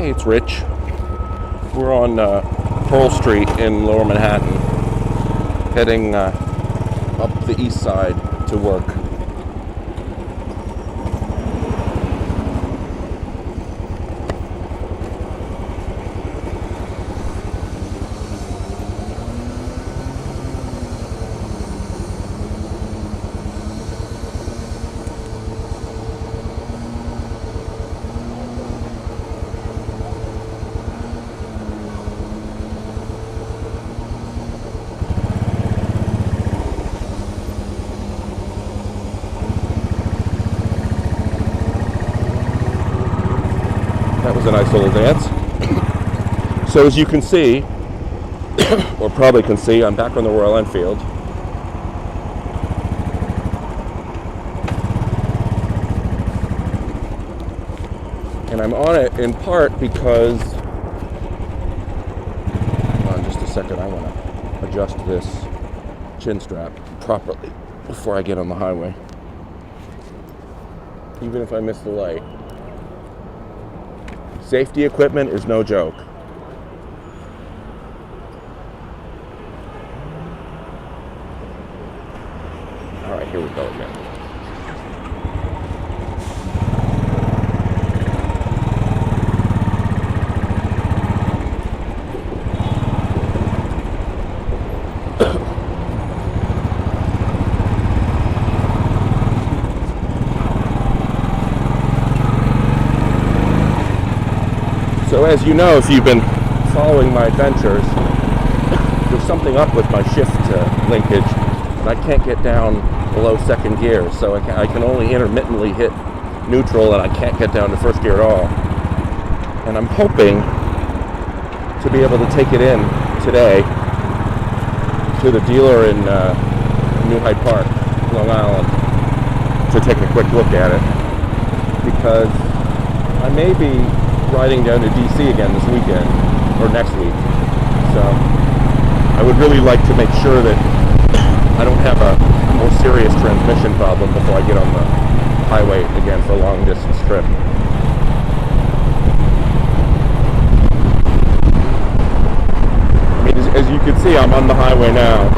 Hey, it's Rich. We're on Pearl Street in Lower Manhattan, heading up the east side to work. That was a nice little dance. So as you can see, or probably can see, I'm back on the Royal Enfield. And I'm on it in part because, hold on just a second, I want to adjust this chin strap properly before I get on the highway. Even if I miss the light. Safety equipment is no joke. All right, here we go again. So as you know, if you've been following my adventures, there's something up with my shift linkage, and I can't get down below second gear, so I can only intermittently hit neutral, and I can't get down to first gear at all. And I'm hoping to be able to take it in today to the dealer in New Hyde Park, Long Island, to take a quick look at it, because I may be riding down to DC again this weekend, or next week. So I would really like to make sure that I don't have a more serious transmission problem before I get on the highway again for a long distance trip. I mean, as you can see, I'm on the highway now,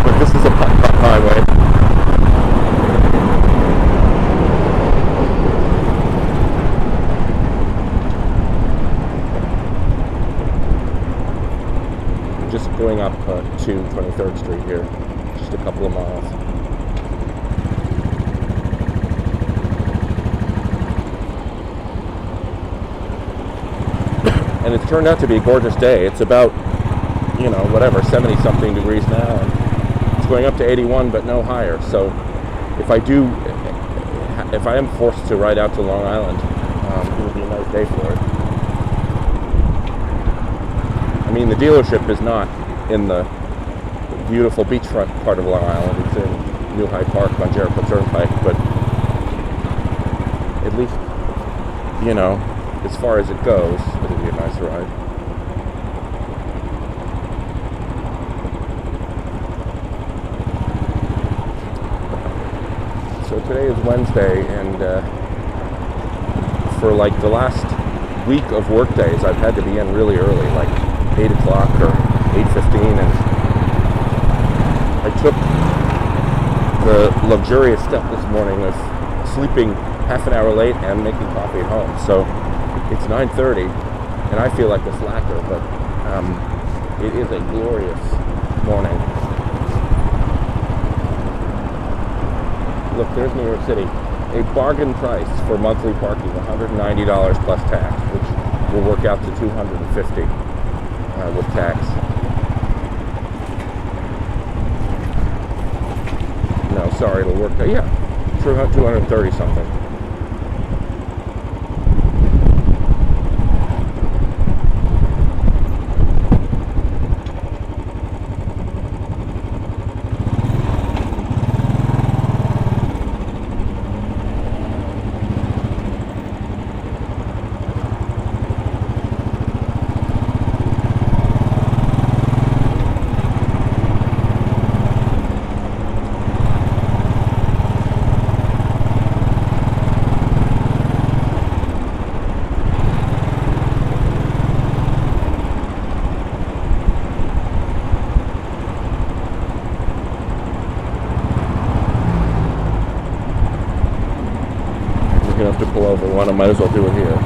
but this is a putt-putt highway. Just going up to 23rd Street here, just a couple of miles. And it's turned out to be a gorgeous day. It's about, 70-something degrees now, and it's going up to 81, but no higher. So if I am forced to ride out to Long Island, it would be a nice day for it. I mean, the dealership is not in the beautiful beachfront part of Long Island. It's in New Hyde Park on Jericho Turnpike, but at least, as far as it goes, it'll be a nice ride. So today is Wednesday, and for like the last week of work days, I've had to be in really early, like 8 o'clock or 8:15, and I took the luxurious step this morning of sleeping half an hour late and making coffee at home. So it's 9:30, and I feel like a slacker, but it is a glorious morning. Look, there's New York City. A bargain price for monthly parking, $190 plus tax, which will work out to $250 with tax. No, sorry, it'll work out. Yeah, 230 something. big enough to pull over one, I might as well do it here.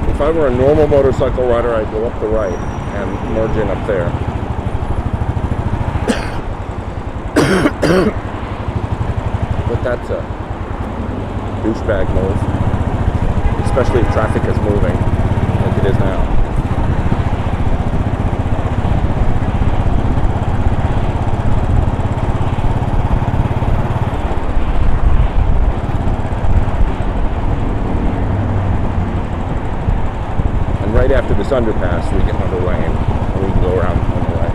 If I were a normal motorcycle rider, I'd go up the right and merge in up there. But that's a douchebag move, especially if traffic is moving like it is now. Right after this underpass, we get another lane, and we can go around on the right.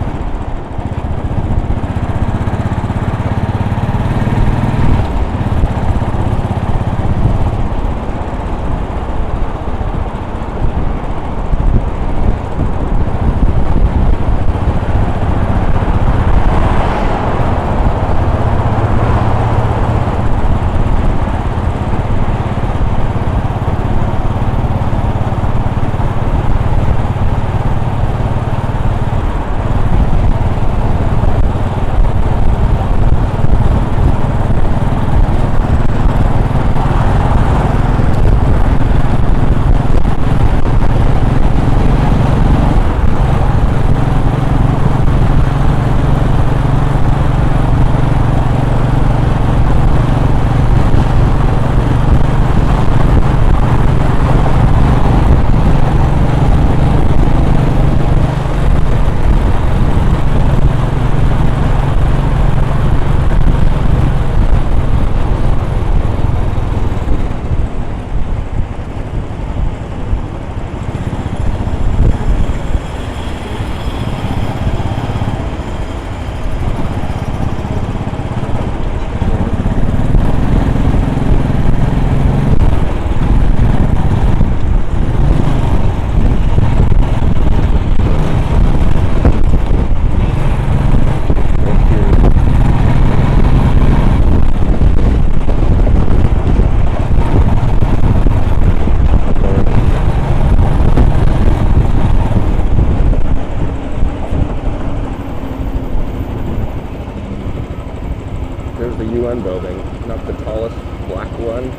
There's the UN building, not the tallest black one,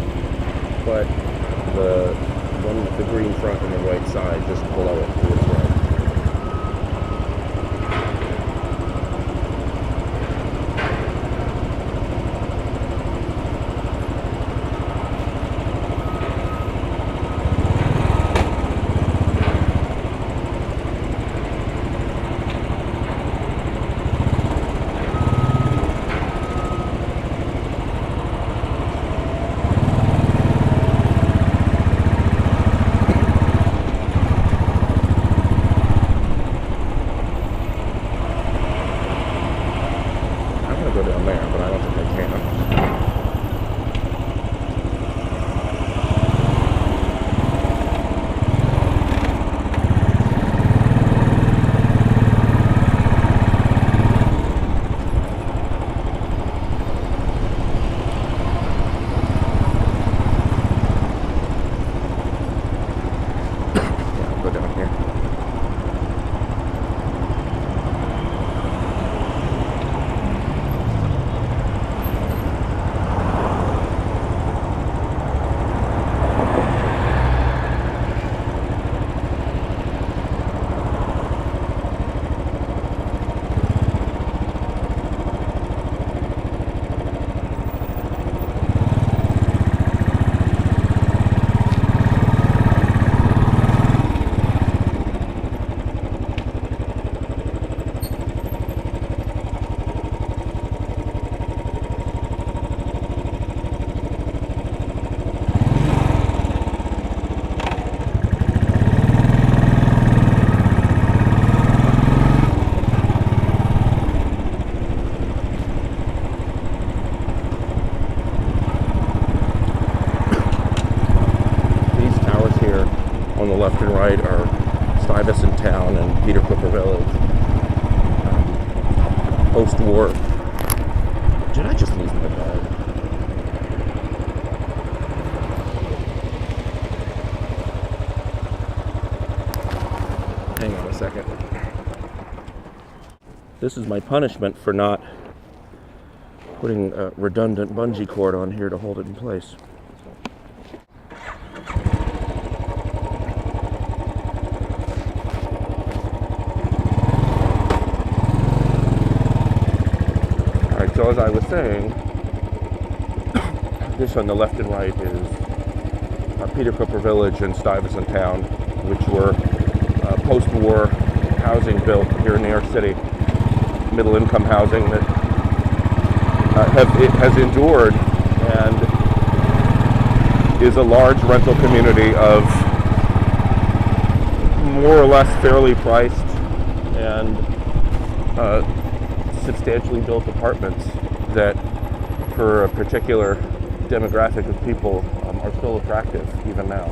but the one with the green front and the white side just below it to its right. Go down there, but I don't think I can. Yeah, I'll go down here. right are Stuyvesant Town and Peter Cooper Village. Post-war. Did I just lose my bag? Hang on a second. This is my punishment for not putting a redundant bungee cord on here to hold it in place. Alright, so as I was saying, this on the left and right is Peter Cooper Village and Stuyvesant Town, which were post-war housing built here in New York City, middle-income housing that has endured and is a large rental community of more or less fairly priced and substantially built apartments that, for a particular demographic of people, are still attractive even now.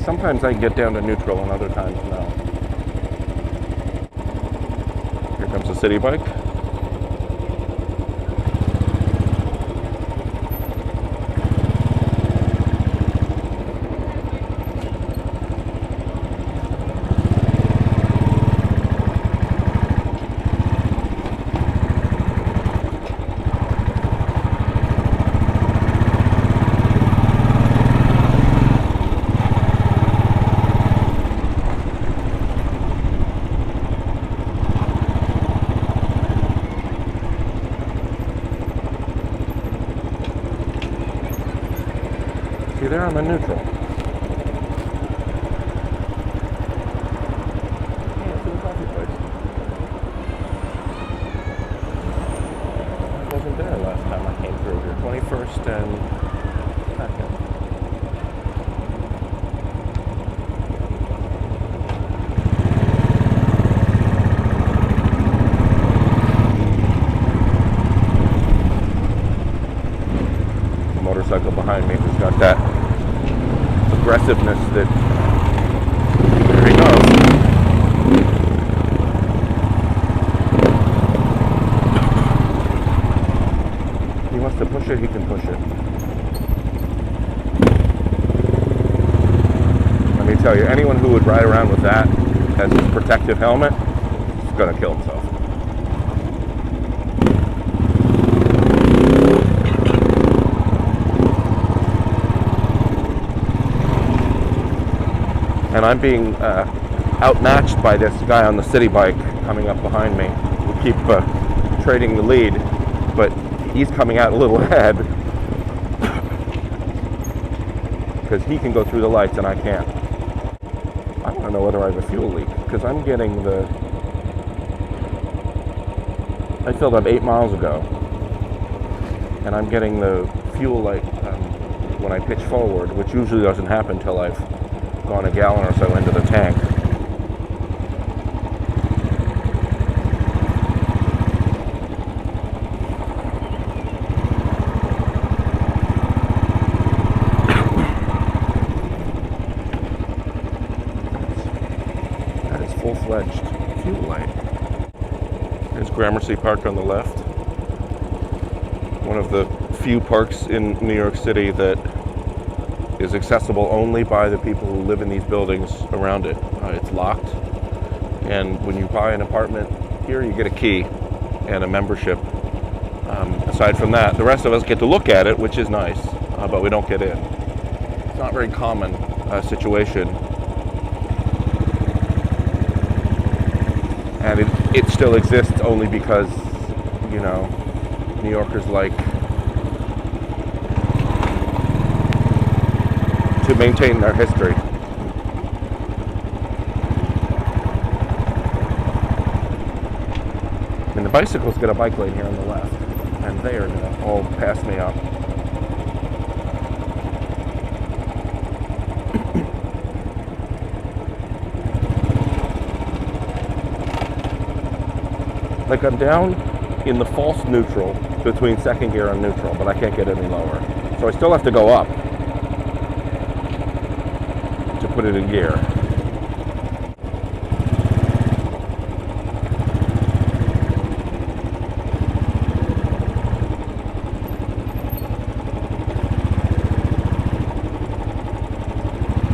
Sometimes I get down to neutral and other times no. Here comes the city bike. See there, I'm in neutral. Yeah, to the coffee place. I wasn't there last time I came through here. 21st and 2nd. The motorcycle behind me has got that aggressiveness that, there he goes. He wants to push it, he can push it. Let me tell you, anyone who would ride around with that as his protective helmet is going to kill himself. And I'm being outmatched by this guy on the city bike coming up behind me. We keep trading the lead, but he's coming out a little ahead because he can go through the lights and I can't. I want to know whether I have a fuel leak because I'm getting I filled up 8 miles ago and I'm getting the fuel light when I pitch forward, which usually doesn't happen until I've gone a gallon or so into the tank. That is full-fledged fuel light. There's Gramercy Park on the left. One of the few parks in New York City that is accessible only by the people who live in these buildings around it. It's locked, and when you buy an apartment here, you get a key and a membership. Aside from that, the rest of us get to look at it, which is nice, but we don't get in. It's not a very common situation, and it still exists only because, you know, New Yorkers like maintain their history. And the bicycles get a bike lane here on the left, and they are going to all pass me up. Like I'm down in the false neutral between second gear and neutral, but I can't get any lower. So I still have to go up to put it in gear.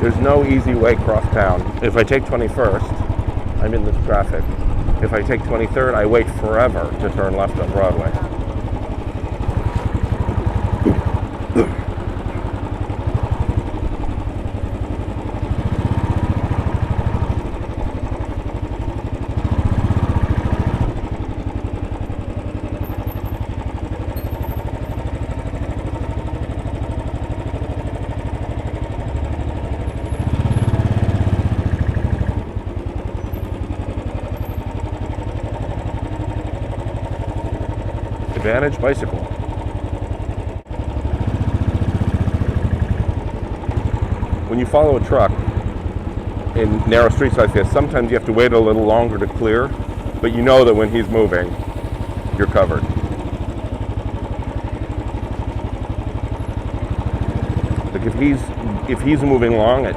There's no easy way cross town. If I take 21st, I'm in this traffic. If I take 23rd, I wait forever to turn left on Broadway. Advantage bicycle. When you follow a truck in narrow streets like this, sometimes you have to wait a little longer to clear, but you know that when he's moving, you're covered. Like if he's moving along at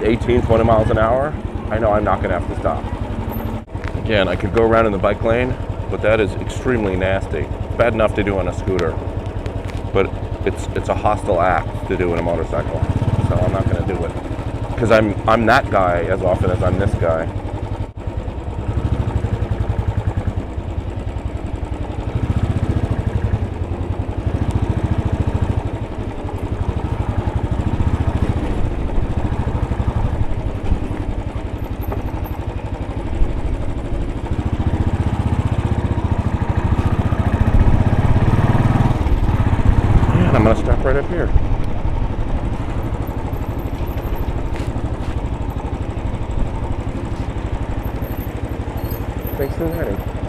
18, 20 miles an hour, I know I'm not going to have to stop. Again, I could go around in the bike lane, but that is extremely nasty. Bad enough to do on a scooter, but it's a hostile act to do in a motorcycle. So I'm not going to do it because I'm that guy as often as I'm this guy. I'm going to stop right up here. Thanks for riding.